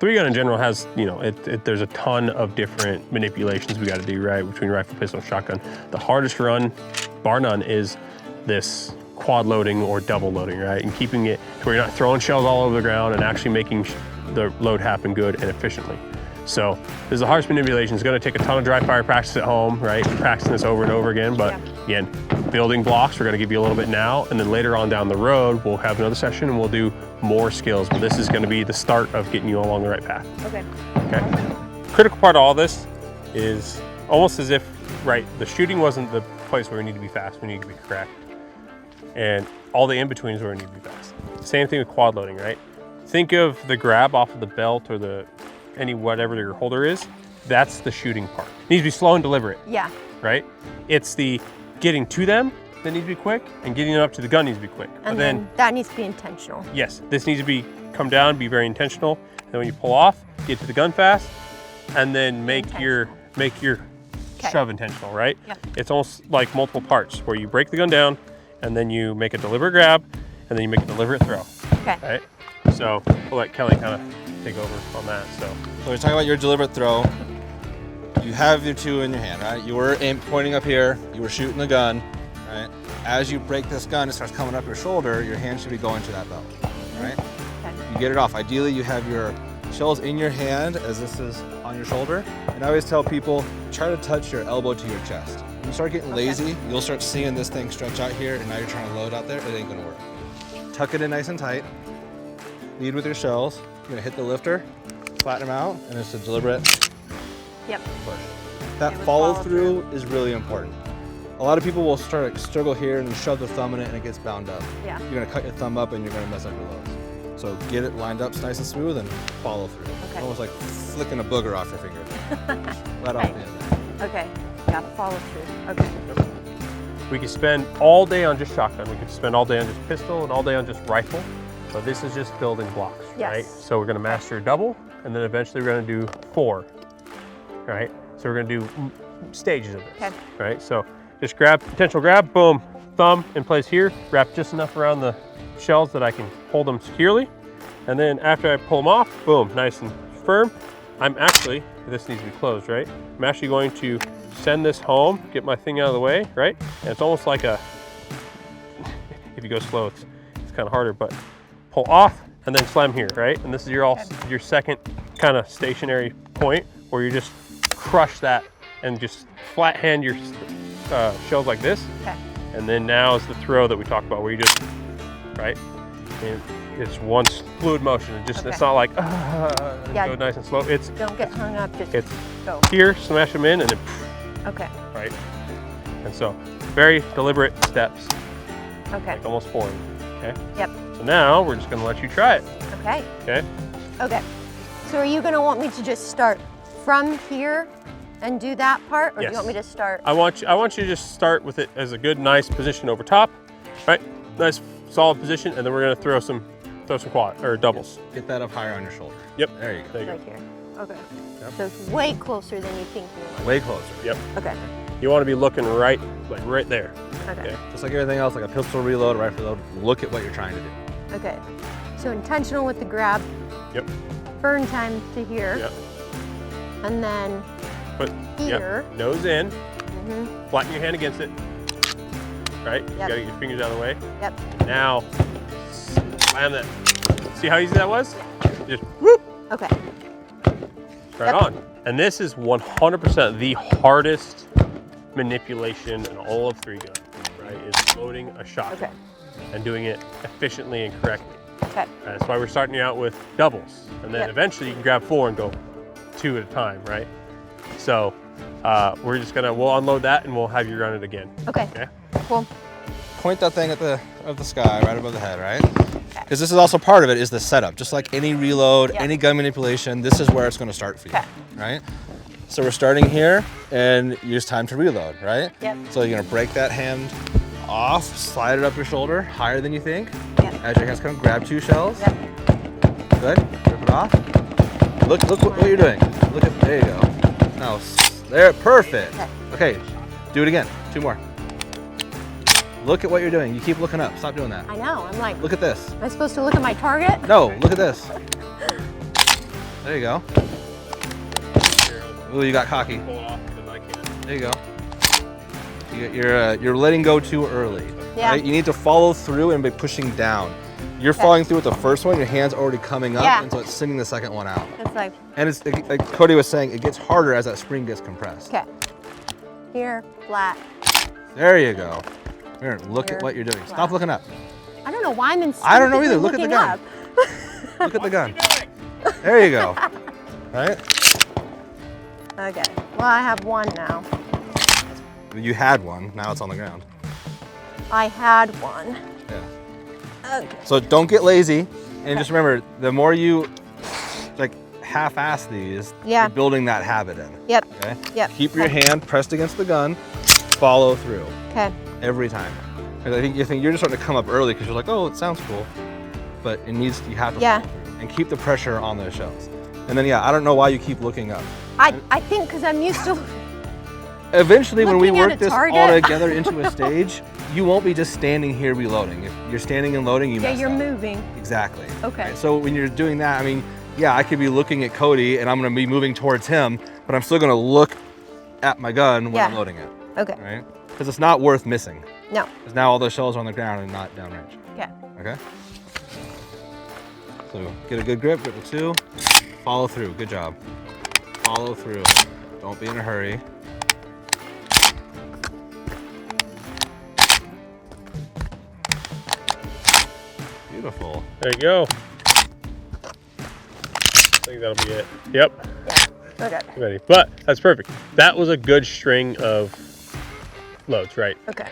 3 gun in general has, you know, there's a ton of different manipulations we got to do, right, between rifle, pistol, shotgun. The hardest run, bar none, is this quad loading or double loading, right? And keeping it to where you're not throwing shells all over the ground and actually making the load happen good and efficiently. So this is the hardest manipulation. It's going to take a ton of dry fire practice at home, right? Practicing this over and over again. But again, building blocks, we're going to give you a little bit now, and then later on down the road, we'll have another session and we'll do more skills. But this is going to be the start of getting you along the right path. Okay. Okay. Critical part of all this is almost as if, right, the shooting wasn't the place where we need to be fast. We need to be correct. And all the in-betweens where we need to be fast. Same thing with quad loading, right? Think of the grab off of the belt or the whatever your holder is. That's the shooting part. It needs to be slow and deliberate. Yeah. Right? It's the getting to them that needs to be quick, and getting them up to the gun needs to be quick. And then that needs to be intentional. Yes, this needs to be come down, be very intentional. And then when you pull off, get to the gun fast, and then make your shove intentional, right? Yeah. It's almost like multiple parts where you break the gun down, and then you make a deliberate grab, and then you make a deliberate throw. Okay. Right? So we'll let Kelly kind of take over on that. So we're talking about your deliberate throw. You have your 2 in your hand, right? You were pointing up here, you were shooting the gun, right? As you break this gun, it starts coming up your shoulder, your hand should be going to that belt, right? Okay. You get it off. Ideally, you have your shells in your hand as this is on your shoulder. And I always tell people, try to touch your elbow to your chest. When you start getting lazy, you'll start seeing this thing stretch out here, and now you're trying to load out there, it ain't gonna work. Tuck it in nice and tight. Lead with your shells. You're gonna hit the lifter, flatten them out, and it's a deliberate push. That follow through is really important. A lot of people will start to struggle here and shove the thumb in it and it gets bound up. Yeah. You're gonna cut your thumb up and you're gonna mess up your loads. So get it lined up nice and smooth and follow through. Okay. Almost like flicking a booger off your finger. Let off the end there. Okay. Yeah, follow through. Okay. we could spend all day on just shotgun. We could spend all day on just pistol and all day on just rifle. But this is just building blocks, right? So we're gonna master a double, and then eventually we're gonna do 4, right? So we're gonna do stages of this, right? So just grab, potential grab, boom, thumb in place here, wrap just enough around the shells that I can hold them securely. And then after I pull them off, boom, nice and firm. I'm actually, this needs to be closed, right? I'm actually going to send this home, get my thing out of the way, right? And it's almost like a, if you go slow, it's kind of harder, but pull off and then slam here, right? And this is your second kind of stationary point where you just crush that and just flat hand your shells like this. Okay. And then now is the throw that we talked about where you just, right? And it's one fluid motion. It just, it's not like, go nice and slow. It's, don't get hung up, just go. Here, smash them in and then, Okay. right? And so, very deliberate steps. Okay. Like almost 40, okay? Yep. So now, we're just gonna let you try it. Okay. Okay? Okay. So are you gonna want me to just start from here and do that part? Or do you want me to start? I want you to just start with it as a good, nice position over top, right? Nice, solid position, and then we're gonna throw some quad, or doubles. Get that up higher on your shoulder. Yep. There you go. There you Right here. Okay. Yep. So it's way closer than you think you want. Way closer. Yep. Okay. You wanna be looking right, like right there. Okay. Just like everything else, like a pistol reload, a rifle reload, look at what you're trying to do. Okay. So intentional with the grab. Yep. Burn time to here. Yep. And then Put, here. Yep. Nose in, Mm-hmm. flatten your hand against it, right? You Yep. gotta get your fingers out of the way. Yep. Now, slam that. See how easy that was? Just whoop, Okay. right on. And this is 100% the hardest manipulation in all of 3 gun, right? Is loading a shotgun and doing it efficiently and correctly. Okay. That's why we're starting you out with doubles. And then eventually you can grab 4 and go 2 at a time, right? So we're just we'll unload that and we'll have you run it again. Okay. Okay. Cool. Point that thing at the sky, right above the head, right? Because this is also part of it, is the setup. Just like any reload, any gun manipulation, this is where it's going to start for you, right? So we're starting here, and it's time to reload, right? Yep. So you're going to break that hand off, slide it up your shoulder, higher than you think. Yep. As your hands come, grab 2 shells. Yep. Good. Rip it off. Look what you're doing. Look at, there you go. Now, there, perfect. Okay, do it again. 2 more. Look at what you're doing. You keep looking up. Stop doing that. I know. I'm like, Look at this. am I supposed to look at my target? No, look at this. There you go. Ooh, you got cocky. Pull it off because I can't. There you go. You're letting go too early. Yeah. Right? You need to follow through and be pushing down. You're following through with the first one, your hand's already coming up, Yeah. and so it's sending the second one out. It's like, And it's like Cody was saying, it gets harder as that spring gets compressed. okay. Here, flat. There you go. Here, look Here, at what you're doing. flat. Stop looking up. I don't know why I'm I don't know instinctively either. Look at the looking gun. up. Look at the gun. There you go. Right? Okay. Well, I have one now. You had one, now it's on the ground. I had one. Yeah. Okay. So don't get lazy, and just remember, the more you like half-ass these, Yeah. you're building that habit in. Yep. Okay? Yep. Keep your hand pressed against the gun, follow through Okay. every time. And I think you're just starting to come up early because you're like, oh, it sounds cool, but you have to Yeah. follow through and keep the pressure on those shells. And then I don't know why you keep looking up. I think because I'm used to. Eventually, when we Looking at work a this all target. together into a stage, you won't be just standing here reloading. If you're standing and loading, you Yeah, mess you're up. moving. Exactly. Okay. Right? So when you're doing that, I mean, yeah, I could be looking at Cody and I'm gonna be moving towards him, but I'm still gonna look at my gun when I'm Yeah. loading it, Okay. right? Because it's not worth missing. No. Because now all those shells are on the ground and not downrange. Okay. Okay? So get a good grip, grip the two, follow through, good job. Follow through, don't be in a hurry. Beautiful. There you go. I think that'll be it. Yep. Okay. Ready. But that's perfect. That was a good string of loads, right? Okay.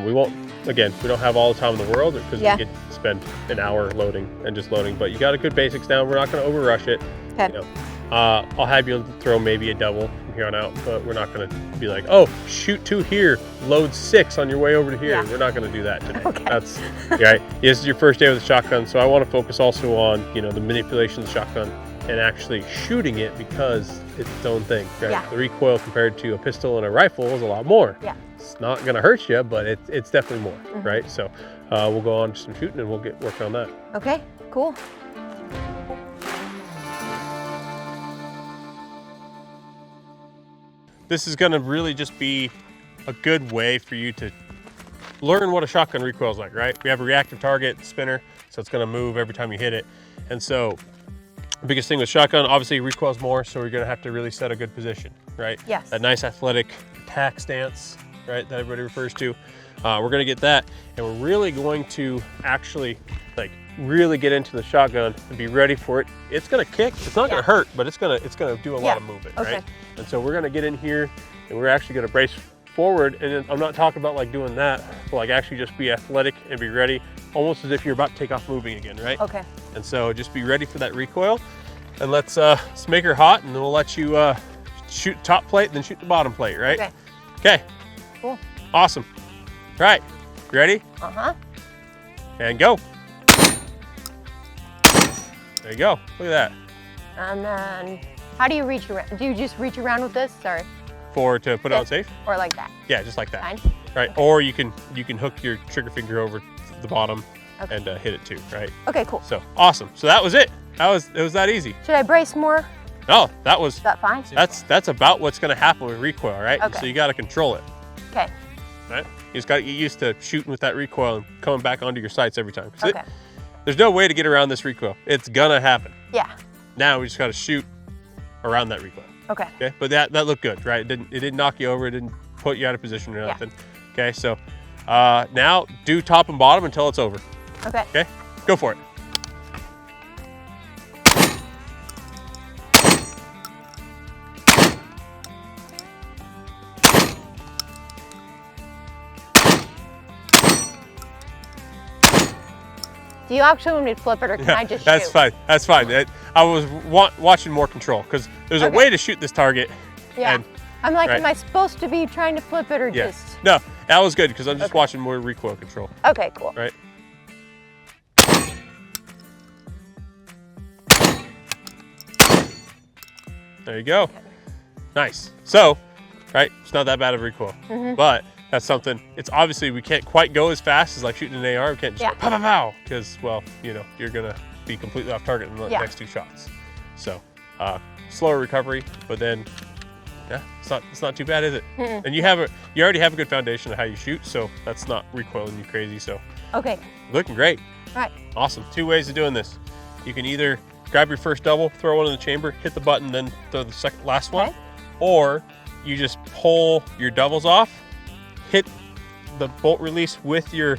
We won't, again, we don't have all the time in the world because Yeah. we could spend an hour loading and just loading, but you got a good basics down. We're not going to over rush it. Okay. You know, I'll have you throw maybe a double from here on out, but we're not going to be like, oh, shoot 2 here, load 6 on your way over to here. Yeah. We're not going to do that today. Okay. That's right. This is your first day with the shotgun, so I want to focus also on, you know, the manipulation of the shotgun and actually shooting it because it's its own thing, right? Yeah. The recoil compared to a pistol and a rifle is a lot more. Yeah. It's not going to hurt you, but it's definitely more, right? So we'll go on to some shooting and we'll get working on that. Okay. Cool. This is going to really just be a good way for you to learn what a shotgun recoil is like, right? We have a reactive target spinner, so it's going to move every time you hit it. And so the biggest thing with shotgun, obviously recoils more, so we're going to have to really set a good position, right? Yes. That nice athletic attack stance, right, that everybody refers to. We're going to get that, and we're really going to actually really get into the shotgun and be ready for it. It's going to kick. It's not going to hurt, but it's going to do a lot of movement, Okay. right? And so we're going to get in here, and we're actually going to brace forward. And then I'm not talking about like doing that, but like actually just be athletic and be ready, almost as if you're about to take off moving again, right? Okay. And so just be ready for that recoil, and let's make her hot, and then we'll let you shoot top plate, then shoot the bottom plate, right? Okay. Okay. Cool. Awesome. Right. You ready? Uh-huh. And go. There you go. Look at that. And then, how do you reach around? Do you just reach around with this? Sorry. To put it on safe? Or like that? Yeah, just like that. Fine. Right. Or you can hook your trigger finger over the bottom Okay. and hit it too, right? Okay, cool. So awesome. So that was it. It was that easy. Should I brace more? No, that was Is that fine? that's about what's gonna happen with recoil, right? Okay. So you gotta control it. Okay. Right? You just gotta get used to shooting with that recoil and coming back onto your sights every time. 'Cause Okay. there's no way to get around this recoil. It's gonna happen. Yeah. Now we just gotta shoot around that recoil. Okay. Okay, but that looked good, right? It didn't knock you over. It didn't put you out of position or Yeah. nothing. Okay, so now do top and bottom until it's over. Okay. Okay, go for it. Do you actually want me to flip it, or can I just That's shoot? fine. That's fine. I was watching more control because there's a Okay. way to shoot this target. Yeah. And, I'm like, right. am I supposed to be trying to flip it or yeah. just? No, that was good because I'm just Okay. watching more recoil control. Okay, cool. Right. There you go. Nice. So, right, it's not that bad of recoil, but that's something. It's obviously we can't quite go as fast as like shooting an AR. We can't just Yeah. go pow pow pow because, well, you know, you're gonna be completely off target in the Yeah. next 2 shots. So slower recovery, but then yeah, it's not too bad, is it? And you already have a good foundation of how you shoot, so that's not recoiling you crazy. So Okay. looking great. All right. Awesome. 2 ways of doing this. You can either grab your first double, throw one in the chamber, hit the button, then throw the last one, or you just pull your doubles off, hit the bolt release with your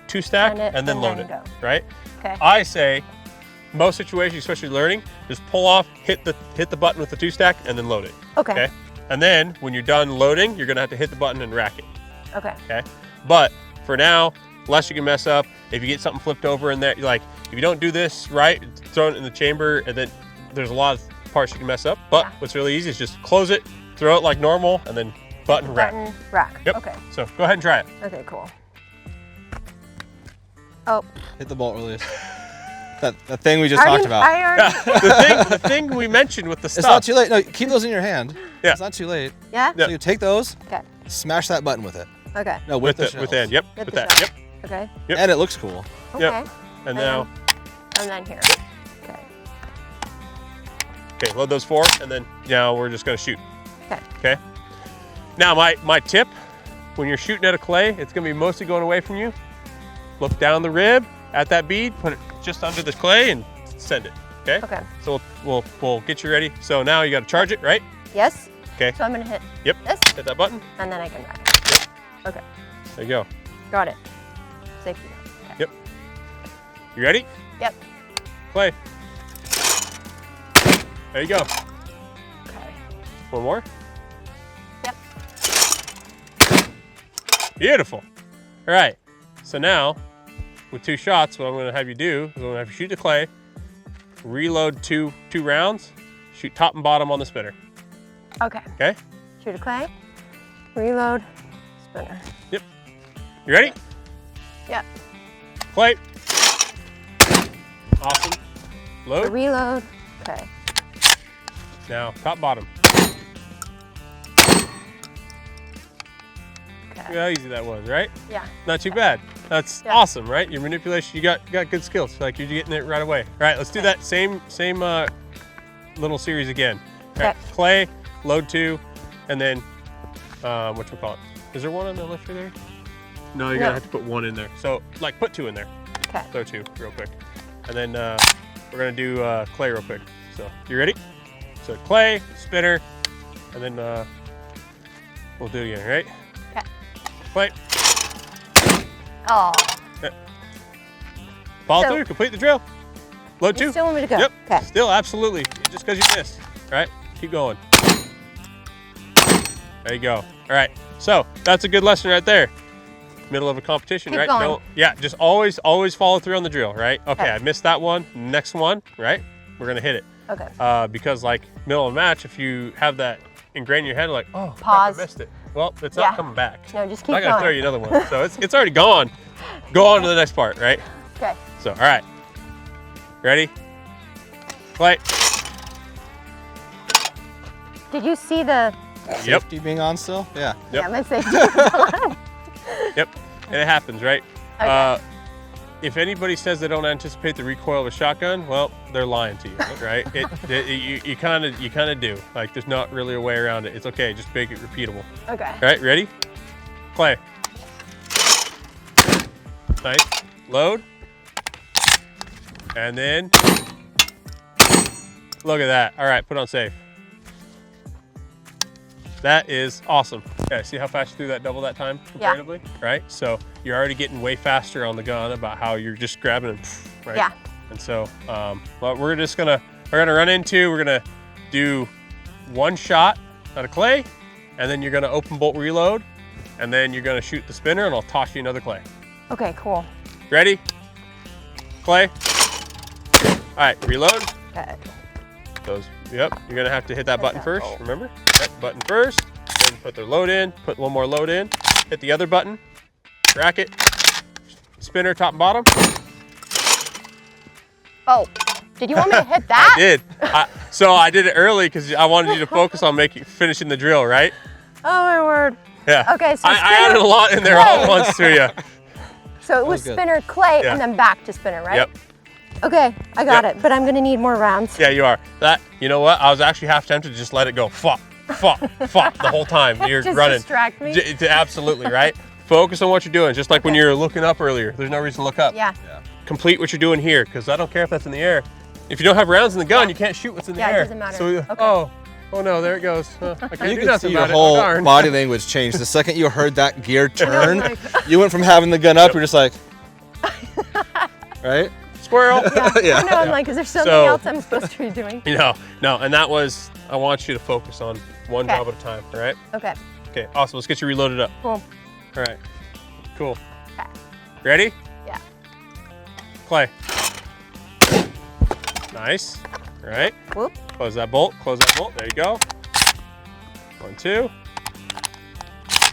2-stack, and then load it. Right? Okay. I say, most situations, especially learning, just pull off, hit the button with the 2-stack, and then load it. Okay. And then when you're done loading, you're gonna have to hit the button and rack it. Okay. Okay. But for now, less you can mess up. If you get something flipped over in there, like if you don't do this right, throw it in the chamber, and then there's a lot of parts you can mess up. But what's really easy is just close it, throw it like normal, and then button rack. Yep. Okay. So go ahead and try it. Okay, cool. Oh. Hit the bolt release. That thing we just talked about. The thing we mentioned with the stuff. It's not too late. No, keep those in your hand. Yeah. It's not too late. Yeah? So you take those, Okay. smash that button with it. Okay. No, with the shells. end. Yep. With With the that. shells. Yep. Okay. Yep. And it looks cool. Okay. Yep. And now, And then here. Okay. okay, load those 4, and then now we're just gonna shoot. Okay. Okay. Now my tip, when you're shooting at a clay, it's gonna be mostly going away from you. Look down the rib at that bead, put it just under the clay, and send it. Okay. Okay. So we'll get you ready. So now you got to charge it, right? Yes? Okay. So I'm gonna hit Yep. this, Hit that button. and then I can rack it. Okay. There you go. Got it. Safety. Okay. Yep. You ready? Yep. Clay. There you go. Okay. One more. Yep. Beautiful. All right. So now, with 2 shots, what I'm going to have you do is I'm going to have you shoot the clay, reload two rounds, shoot top and bottom on the spinner. Okay. Okay? Shoot a clay. Reload. Spinner. Yep. You ready? Yep. Clay. Awesome. Load. Reload. Okay. Now, top bottom. Okay. Look how easy that was, right? Yeah. Not too bad. That's awesome, right? Your manipulation, you got good skills. Like you're getting it right away. All right, let's do that same little series again. All right, clay, load 2, and then whatchamacallit? Is there one on the lifter there? No, you're gonna have to put 1 in there. So like put 2 in there. Okay. Throw 2 real quick, and then we're gonna do clay real quick. So you ready? So clay, spinner, and then we'll do it again, right? Okay. Clay. Oh. Follow through, complete the drill. Load 2. You still want me to go? Yep. Okay. Still, absolutely. Just because you missed. All right, keep going. There you go. All right, so that's a good lesson right there. Middle of a competition, Keep right? going. No, yeah, just always follow through on the drill, right? Okay, I missed that one. Next one, right? We're gonna hit it. Okay. Because like middle of a match, if you have that ingrained in your head, like, oh, crap, Pause. I missed it. Well, it's not coming back. No, just keep I gotta going. throw you another one. So it's already gone. Go on to the next part, right? Okay. So, all right. Ready? Play. Did you see the? Yep. Safety being on still? Yeah. Yep. Yeah, my safety was on. Yep. And it happens, right? Okay. If anybody says they don't anticipate the recoil of a shotgun, well, they're lying to you, right? You kind of do. Like, there's not really a way around it. It's okay. Just make it repeatable. Okay. All right, ready? Play. Nice. Load. And then, look at that. All right, put on safe. That is awesome. Okay, see how fast you threw that double that time comparatively? Yeah. Right? So you're already getting way faster on the gun about how you're just grabbing and right? Yeah. And so, well, we're gonna run into, we're gonna do 1 shot out of clay, and then you're gonna open bolt reload, and then you're gonna shoot the spinner, and I'll toss you another clay. Okay, cool. Ready? Clay. All right, reload. Okay. Yep, you're gonna have to hit that button first, remember? Yep, button first, then put the load in, put 1 more load in, hit the other button, rack it, spinner top and bottom. Oh, did you want me to hit that? I did. So I did it early because I wanted you to focus on finishing the drill, right? Oh my word. Yeah. Okay, so I added a lot in there all at once to you. So it was spinner, clay, Yeah. and then back to spinner, right? Yep. Okay, I got Yep. it, but I'm gonna need more rounds. Yeah, you are. That, you know what? I was actually half tempted to just let it go. Fuck the whole time you're Just running. distract me. Absolutely, right? Focus on what you're doing. Just like when you're looking up earlier. There's no reason to look up. Yeah. Complete what you're doing here, because I don't care if that's in the air. If you don't have rounds in the gun, you can't shoot what's in the Yeah, it air. doesn't matter. So, Okay. oh no, there it goes. I can't You do can nothing see your about whole it. Oh, darn. body language change. The second you heard that gear turn, like- you went from having the gun up, you're just like, right? Squirrel. Yeah. I know, I'm like, is there something So- else I'm supposed to be doing? No, and that was, I want you to focus on one Okay. job at a time, all right? Okay, Okay, awesome. Let's get you reloaded up. cool. All right, cool. Okay. Ready? Yeah. Clay. Nice. All right. Whoop. Close that bolt. Close that bolt. There you go. 1, 2,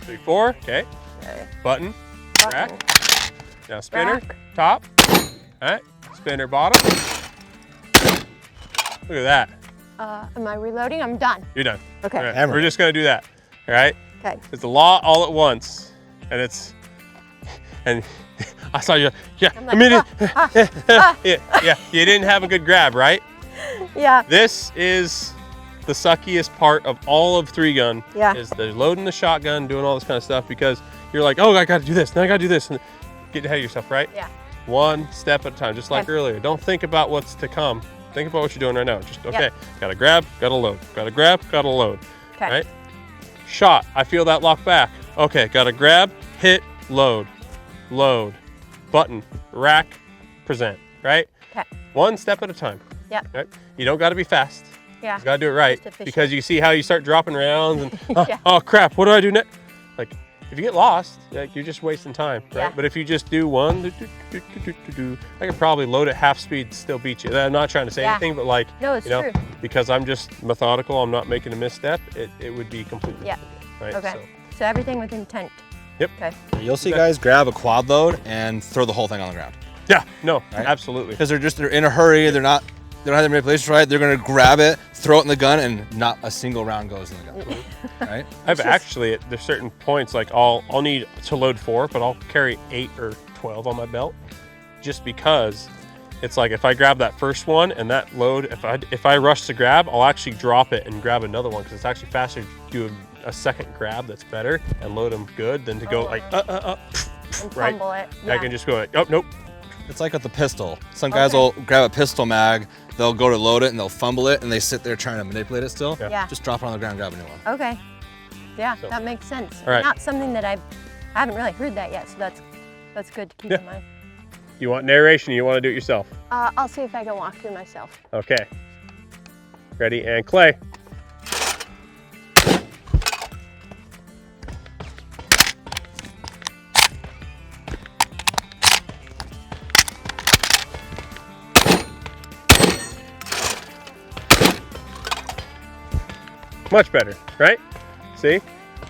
3, 4. Okay. Okay. Button. Button. Rack. Now spinner. Rack. Top. All right. Spinner bottom. Look at that. Am I reloading? I'm done. You're done. Okay. All right. Hammer. We're just gonna do that. All right. Okay. It's a lot all at once, and it's, and I saw you. Yeah. I'm like, I mean, ah. yeah. You didn't have a good grab, right? Yeah. This is the suckiest part of all of 3-gun. Yeah. Is the loading the shotgun, doing all this kind of stuff, because you're like, oh, I got to do this. Now I got to do this, and get ahead of yourself, right? Yeah. One step at a time, just like Okay. earlier. Don't think about what's to come. Think about what you're doing right now. Just okay. Yep. Got to grab, got to load. Got to grab, got to load. Okay. Right? Shot. I feel that lock back. Okay. Got to grab, hit, load, load, button, rack, present. Right? Okay. One step at a time. Yep. Right? You don't got to be fast. Yeah. You got to do it right, Just efficient. because you see how you start dropping rounds and Yeah. oh crap, what do I do next? Like if you get lost, like you're just wasting time, right? Yeah. But if you just do one, I could probably load at half speed, still beat you. I'm not trying to say Yeah. anything, but like No, it's you know, true. because I'm just methodical, I'm not making a misstep. It would be completely Yeah. different, right? Okay. So, So everything with intent. Yep. Okay. You'll see guys grab a quad load and throw the whole thing on the ground. yeah, no, Right? absolutely. Because they're in a hurry, they don't have the manipulations right, they're gonna grab it, throw it in the gun, and not a single round goes in the gun. Right? I've actually, there's certain points like I'll need to load 4, but I'll carry 8 or 12 on my belt, just because it's like if I grab that first one and that load, if I rush to grab, I'll actually drop it and grab another one, because it's actually faster to do a second grab that's better and load them good than to go like And right. fumble it. I can just go like, oh nope. It's like with the pistol. Some guys Okay. will grab a pistol mag, they'll go to load it and they'll fumble it and they sit there trying to manipulate it still. Yeah. Just drop it on the ground, grab a new one. Okay. Yeah, So- that makes sense. All right. Not something that I haven't really heard that yet, so that's good to keep Yeah. in mind. You want narration? You want to do it yourself? I'll see if I can walk through myself. Okay. Ready and Clay. Much better, right? See?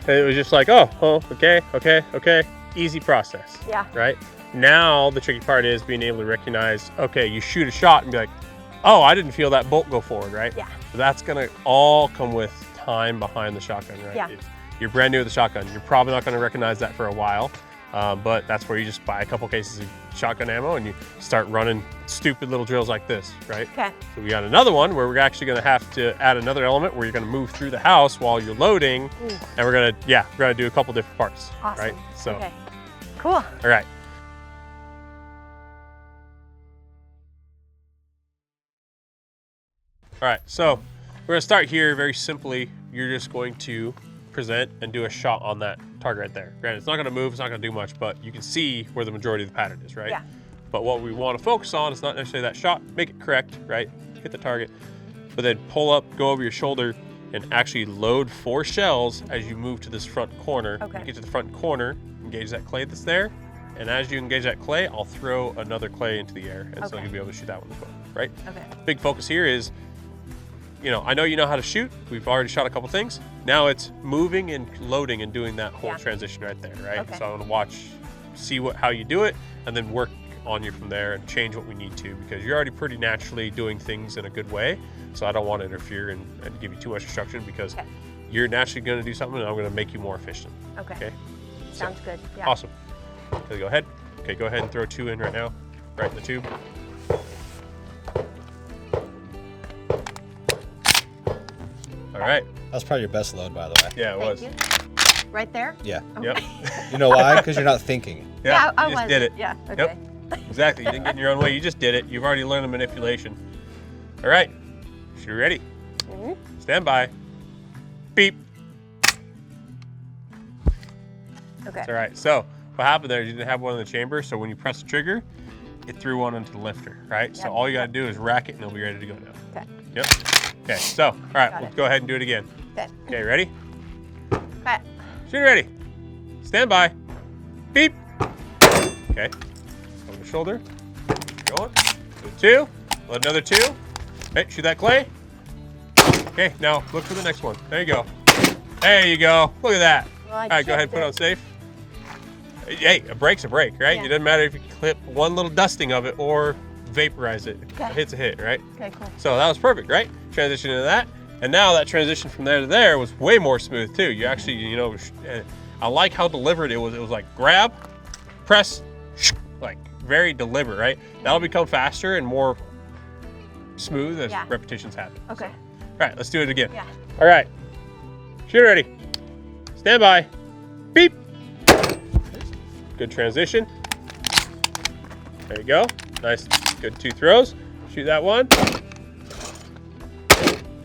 And it was just like, oh, okay. Easy process. Yeah. Right? Now the tricky part is being able to recognize, okay, you shoot a shot and be like, oh, I didn't feel that bolt go forward, right? Yeah. So that's gonna all come with time behind the shotgun, right? Yeah. You're brand new with the shotgun. You're probably not gonna recognize that for a while, but that's where you just buy a couple cases of shotgun ammo and you start running stupid little drills like this, right? Okay. So we got another one where we're actually gonna have to add another element where you're gonna move through the house while you're loading, Ooh. and we're gonna do a couple different parts, Awesome. right? So, Okay. Cool. all right. All right, so we're gonna start here very simply. You're just going to present and do a shot on that target right there. Granted, it's not gonna move, it's not gonna do much, but you can see where the majority of the pattern is, right? Yeah. But what we wanna focus on is not necessarily that shot, make it correct, right? Hit the target, but then pull up, go over your shoulder, and actually load 4 shells as you move to this front corner. Okay. You get to the front corner, engage that clay that's there, and as you engage that clay, I'll throw another clay into the air, and so Okay. you'll be able to shoot that one as well, right? Okay. Big focus here is, I know you know how to shoot. We've already shot a couple things. Now it's moving and loading and doing that whole Yeah. transition right there, right? Okay. So I want to see how you do it, and then work on you from there and change what we need to, because you're already pretty naturally doing things in a good way. So I don't want to interfere and give you too much instruction, because Okay. you're naturally going to do something, and I'm going to make you more efficient. Okay. Okay. Sounds good. Yeah. Awesome. Okay, go ahead. Okay, go ahead and throw 2 in right now, right in the tube. right. That's probably your best load, by the way. Yeah, it was. Thank you. Right there? Yeah. Okay. Yep. You know why? Because you're not thinking. Yeah, I you just was. did it. Yeah, okay. Yep. Exactly. You didn't get in your own way. You just did it. You've already learned the manipulation. All right. Shooter ready. Mhm. Stand by. Beep. Okay. It's all right. So what happened there is you didn't have one in the chamber. So when you press the trigger, it threw one into the lifter, right? So Yep. all you got to do is rack it and it'll be ready to go now. Okay. Yep. Okay. So, all right. Got We'll it. go ahead and do it again. Okay. Okay. Ready? Okay. Shooter ready. Stand by. Beep. Okay. Over the shoulder. Going. Do 2. Let another 2. Okay. Shoot that clay. Okay. Now look for the next one. There you go. There you go. Look at that. Well, I All right. Go ahead and checked put it on safe. Hey, a break's a break, right? Yeah. It doesn't matter if you clip one little dusting of it or vaporize it. Okay. A hit's a hit, right? Okay, cool. So that was perfect, right? Transition into that. And now that transition from there to there was way more smooth too. You actually, you know, I like how deliberate it was. It was like grab, press, like very deliberate, right? That'll become faster and more smooth as Yeah. repetitions happen. Okay. All right, let's do it again. Yeah. All right, shooter ready. Stand by. Beep. Good transition. There you go. Nice, good 2 throws. Shoot that one.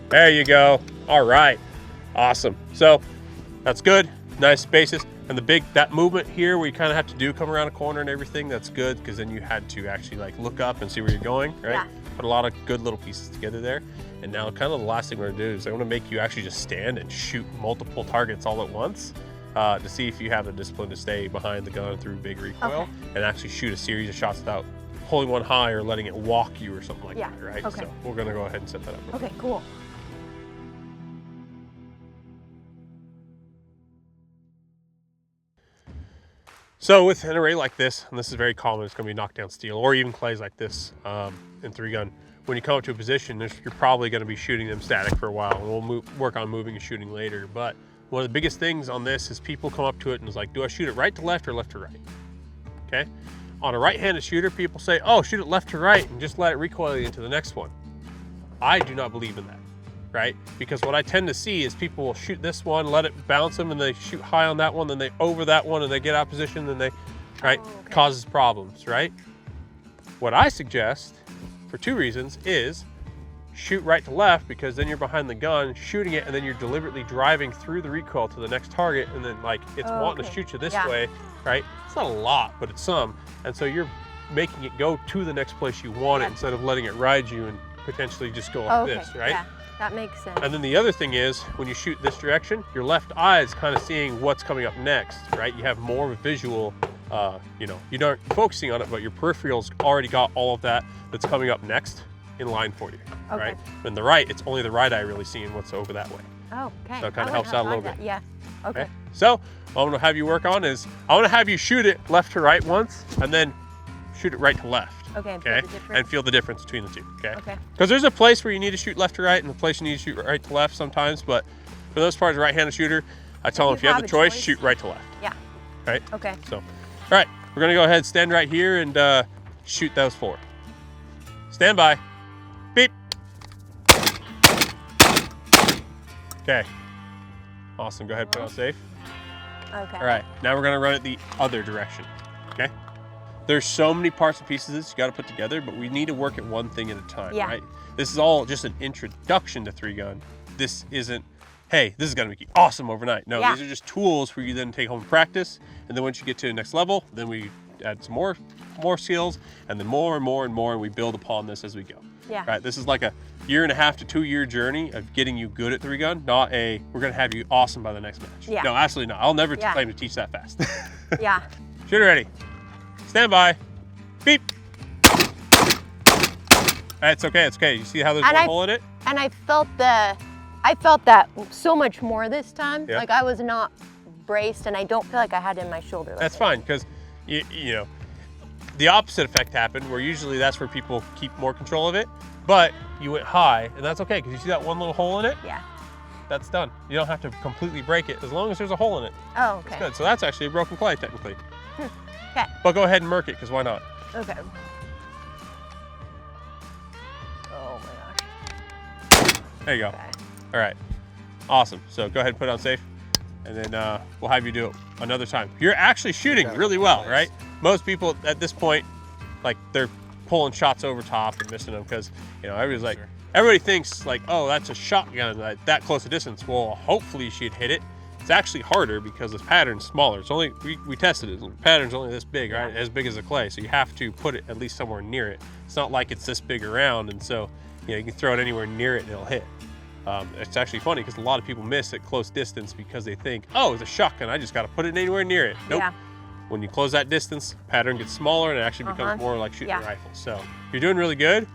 There you go. All right, awesome. So that's good. Nice spaces. And that movement here where you kind of have to come around a corner and everything, that's good because then you had to actually like look up and see where you're going, right? Yeah. Put a lot of good little pieces together there. And now kind of the last thing we're gonna do is I wanna make you actually just stand and shoot multiple targets all at once to see if you have the discipline to stay behind the gun through big recoil Okay. and actually shoot a series of shots without holding one high or letting it walk you or something like Yeah. that, right? Okay. So we're gonna go ahead and set that up. Okay, cool. So with an array like this, and this is very common, it's gonna be knockdown steel or even clays like this in 3-gun. When you come up to a position, you're probably gonna be shooting them static for a while. And we'll work on moving and shooting later. But one of the biggest things on this is people come up to it and is like, do I shoot it right to left or left to right? Okay. On a right-handed shooter, people say, oh, shoot it left to right and just let it recoil into the next one. I do not believe in that, right? Because what I tend to see is people will shoot this one, let it bounce them, and they shoot high on that one, then they over that one, and they get out of position, and they, right, okay. causes problems, right? What I suggest, for 2 reasons, is shoot right to left, because then you're behind the gun, shooting it, and then you're deliberately driving through the recoil to the next target, and then like it's wanting to shoot you this way, right? It's not a lot, but it's some, and so you're making it go to the next place you want it instead of letting it ride you and potentially just go like this, right? Yeah, that makes sense. And then the other thing is, when you shoot this direction, your left eye is kind of seeing what's coming up next, right? You have more of a visual, you know, you aren't focusing on it, but your peripheral's already got all of that that's coming up next in line for you, right? And the right, it's only the right eye really seeing what's over that way. Oh, okay. So it kind of helps out a little bit. Yeah. Okay. So what I'm gonna have you work on is, I wanna have you shoot it left to right once, and then shoot it right to left. Okay. And feel the difference between the two, okay? Okay. Because there's a place where you need to shoot left to right and a place you need to shoot right to left sometimes, but for the most part, as a right-handed shooter, I tell them if you have the choice, shoot right to left. Yeah. Right? Okay. So, all right, we're gonna go ahead, stand right here and shoot those 4. Stand by. Beep. Okay. Awesome, go ahead and put it on safe. Okay. All right, now we're gonna run it the other direction, okay? There's so many parts and pieces this you gotta put together, but we need to work at one thing at a time, Yeah. right? This is all just an introduction to 3-gun. This isn't, hey, this is gonna make you awesome overnight. No, Yeah. these are just tools for you then to take home and practice. And then once you get to the next level, then we add some more skills, and then more and more and more, and we build upon this as we go. Yeah. Right, this is like a 1.5 to 2 year journey of getting you good at 3-gun, not a, we're gonna have you awesome by the next match. Yeah. No, absolutely not. I'll never Yeah. claim to teach that fast. Yeah. Shooter ready. Stand by. Beep. It's okay, it's okay. You see how there's And one hole in it? And I felt that so much more this time. Yeah. Like I was not braced, and I don't feel like I had it in my shoulder. That's fine, because you know, the opposite effect happened, where usually that's where people keep more control of it, but you went high, and that's okay, because you see that one little hole in it? Yeah. That's done. You don't have to completely break it, as long as there's a hole in it. Oh, okay. It's good. So that's actually a broken clay, technically. Okay. But go ahead and murk it, because why not? Okay. Oh my gosh. There you go. Okay. All right. Awesome. So go ahead and put it on safe, and then we'll have you do it another time. You're actually shooting really well, right? Most people at this point, like, they're pulling shots over top and missing them because, you know, everybody's like, everybody thinks like, oh, that's a shotgun that close a distance. Well, hopefully she'd hit it. It's actually harder because this pattern's smaller. It's only, we tested it, the pattern's only this big, right? As big as a clay. So you have to put it at least somewhere near it. It's not like it's this big around, and so, you know, you can throw it anywhere near it and it'll hit. It's actually funny because a lot of people miss at close distance because they think, oh, it's a shotgun, I just got to put it anywhere near it. Nope. Yeah. When you close that distance, pattern gets smaller and it actually becomes more like shooting a rifle. So you're doing really good.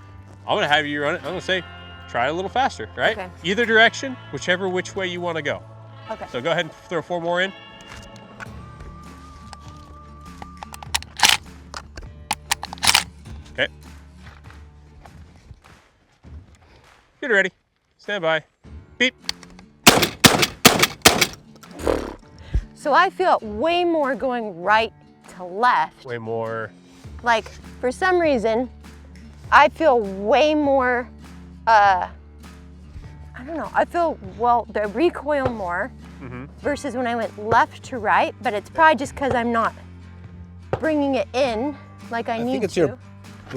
I'm gonna have you run it. I'm gonna say, try it a little faster, right? Okay. Either direction, which way you want to go. Okay. So go ahead and throw 4 more in. Okay. Get ready. Stand by. Beep. So I feel way more going right to left. Way more. Like, for some reason, I feel way more, I don't know, I feel, well, the recoil more versus when I went left to right, but it's probably just because I'm not bringing it in like I need to. I think it's the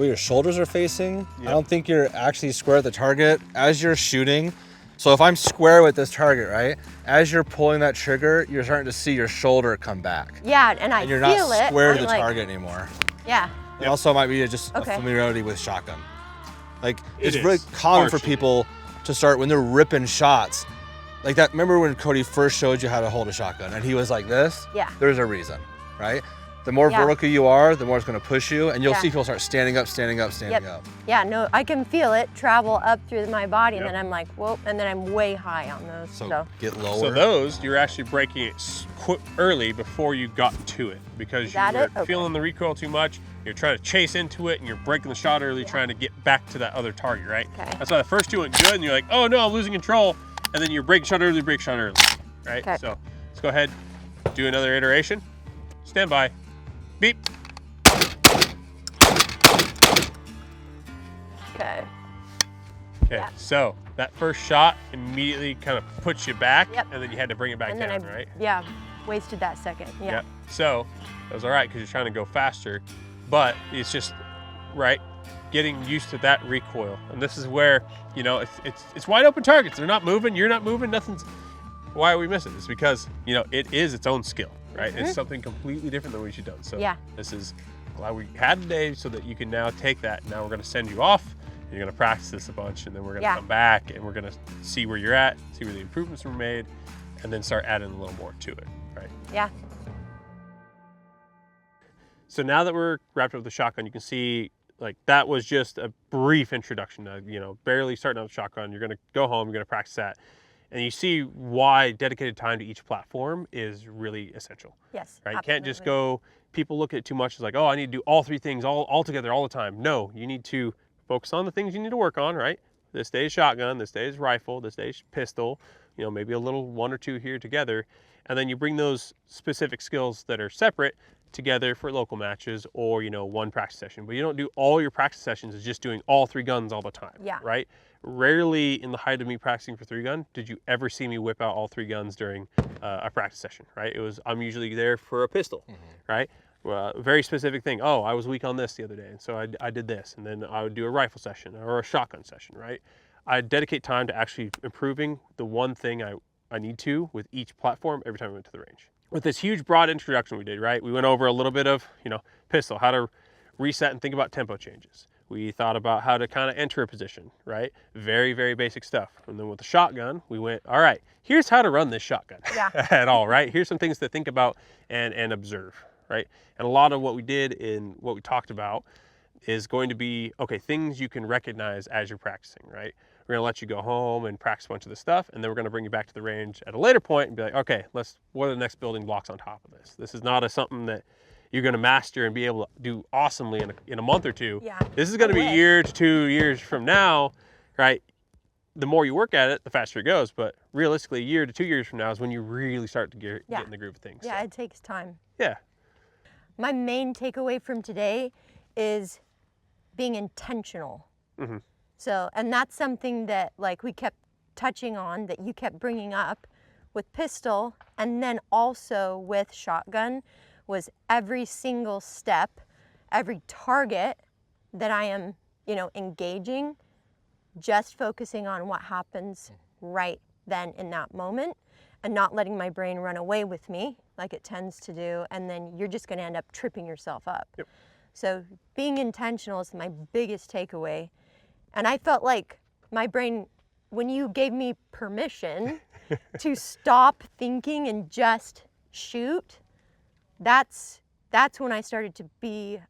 way your shoulders are facing. Yep. I don't think you're actually square at the target as you're shooting. So if I'm square with this target, right, as you're pulling that trigger, you're starting to see your shoulder come back. Yeah, and I feel it. You're not square to the target anymore. Yeah. It also might be just a familiarity with shotgun. Like, it's really common for people to start when they're ripping shots. Like that, remember when Cody first showed you how to hold a shotgun and he was like this? Yeah. There's a reason, right? The more vertical you are, the more it's gonna push you, and you'll see people start standing up, standing up, standing up. Yeah, no, I can feel it travel up through my body, and then I'm like, whoa, and then I'm way high on those. So get lower. So those, you're actually breaking it early before you got to it, because you're feeling the recoil too much. You're trying to chase into it, and you're breaking the shot early, trying to get back to that other target, right? Okay. That's why the first 2 went good, and you're like, oh no, I'm losing control, and then you're breaking shot early, right? Okay. So let's go ahead, do another iteration. Stand by. Beep. Okay. Okay, so that first shot immediately kind of puts you back, and then you had to bring it back down, right? Yeah, wasted that second, yeah. So that was all right because you're trying to go faster, but it's just, right, getting used to that recoil. And this is where, you know, it's wide open targets. They're not moving, you're not moving, nothing's, why are we missing? It's because, you know, it is its own skill, right? It's something completely different than what you've done. So this is glad we had today so that you can now take that. Now we're gonna send you off. You're gonna practice this a bunch, and then we're gonna come back and we're gonna see where you're at, see where the improvements were made, and then start adding a little more to it, right? Yeah. So now that we're wrapped up with the shotgun, you can see like that was just a brief introduction. You know, barely starting out the shotgun. You're gonna go home, you're gonna practice that. And you see why dedicated time to each platform is really essential. Yes, right? You can't just go, people look at it too much as like, oh, I need to do all 3 things all together all the time. No, you need to focus on the things you need to work on, right? This day is shotgun, this day is rifle, this day is pistol, you know, maybe a little 1 or 2 here together. And then you bring those specific skills that are separate together for local matches or, you know, 1 practice session. But you don't do all your practice sessions as just doing all 3 guns all the time, right? Rarely in the height of me practicing for 3 gun did you ever see me whip out all 3 guns during a practice session, right? It was, I'm usually there for a pistol, right? Very specific thing. Oh, I was weak on this the other day, and so I did this, and then I would do a rifle session or a shotgun session, right? I dedicate time to actually improving the one thing I need to with each platform every time I went to the range. With this huge broad introduction we did, right? We went over a little bit of, you know, pistol, how to reset and think about tempo changes. We thought about how to kind of enter a position, right? Very, very basic stuff. And then with the shotgun, we went, all right, here's how to run this shotgun at all, right? Here's some things to think about and observe, right? And a lot of what we did in what we talked about is going to be, okay, things you can recognize as you're practicing, right? We're gonna let you go home and practice a bunch of this stuff, and then we're gonna bring you back to the range at a later point and be like, okay, what are the next building blocks on top of this? This is not something that you're gonna master and be able to do awesomely in a month or 2. Yeah. This is gonna be a year to 2 years from now, right? The more you work at it, the faster it goes, but realistically, a year to 2 years from now is when you really start to get in the groove of things. Yeah, so. It takes time. Yeah. My main takeaway from today is being intentional. So, and that's something that like we kept touching on that you kept bringing up with pistol and then also with shotgun was every single step, every target that I am, engaging, just focusing on what happens right then in that moment and not letting my brain run away with me like it tends to do, and then you're just going to end up tripping yourself up. Yep. So being intentional is my biggest takeaway. And I felt like my brain, when you gave me permission to stop thinking and just shoot, that's when I started to be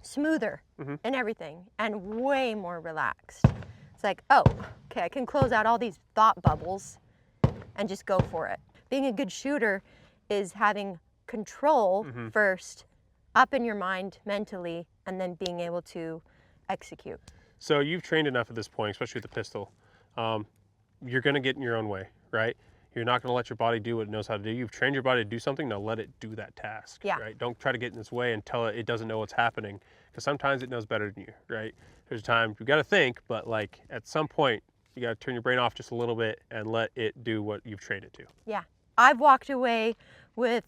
smoother in everything and way more relaxed. It's like, oh, okay, I can close out all these thought bubbles and just go for it. Being a good shooter is having control first, up in your mind mentally, and then being able to execute. So you've trained enough at this point, especially with the pistol. You're going to get in your own way, right? You're not going to let your body do what it knows how to do. You've trained your body to do something, now let it do that task, right? Don't try to get in its way and tell it doesn't know what's happening, because sometimes it knows better than you, right? There's a time you got to think, but like at some point, you got to turn your brain off just a little bit and let it do what you've trained it to. Yeah. I've walked away with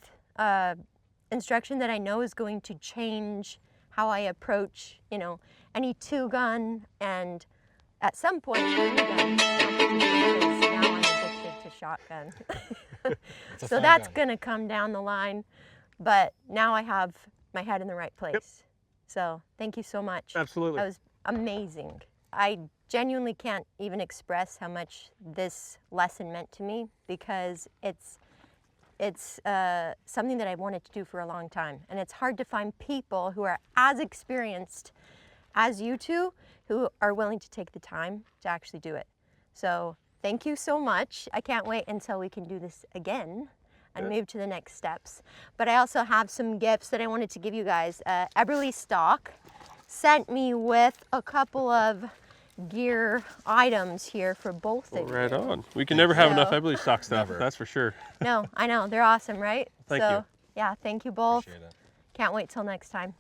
instruction that I know is going to change how I approach, any 2-gun, and at some point, 3-gun. Now I'm addicted to shotgun. So that's going to come down the line, but now I have my head in the right place. Yep. So thank you so much. Absolutely. That was amazing. I genuinely can't even express how much this lesson meant to me, because it's something that I wanted to do for a long time. And it's hard to find people who are as experienced as you two who are willing to take the time to actually do it. So thank you so much. I can't wait until we can do this again and move to the next steps. But I also have some gifts that I wanted to give you guys. Eberly Stock sent me with a couple of gear items here for both of you. Right on. We can never have enough Eberly Stock stuff, that's for sure. No, I know. They're awesome, right? Thank you. Yeah, thank you both. Appreciate it. Can't wait till next time.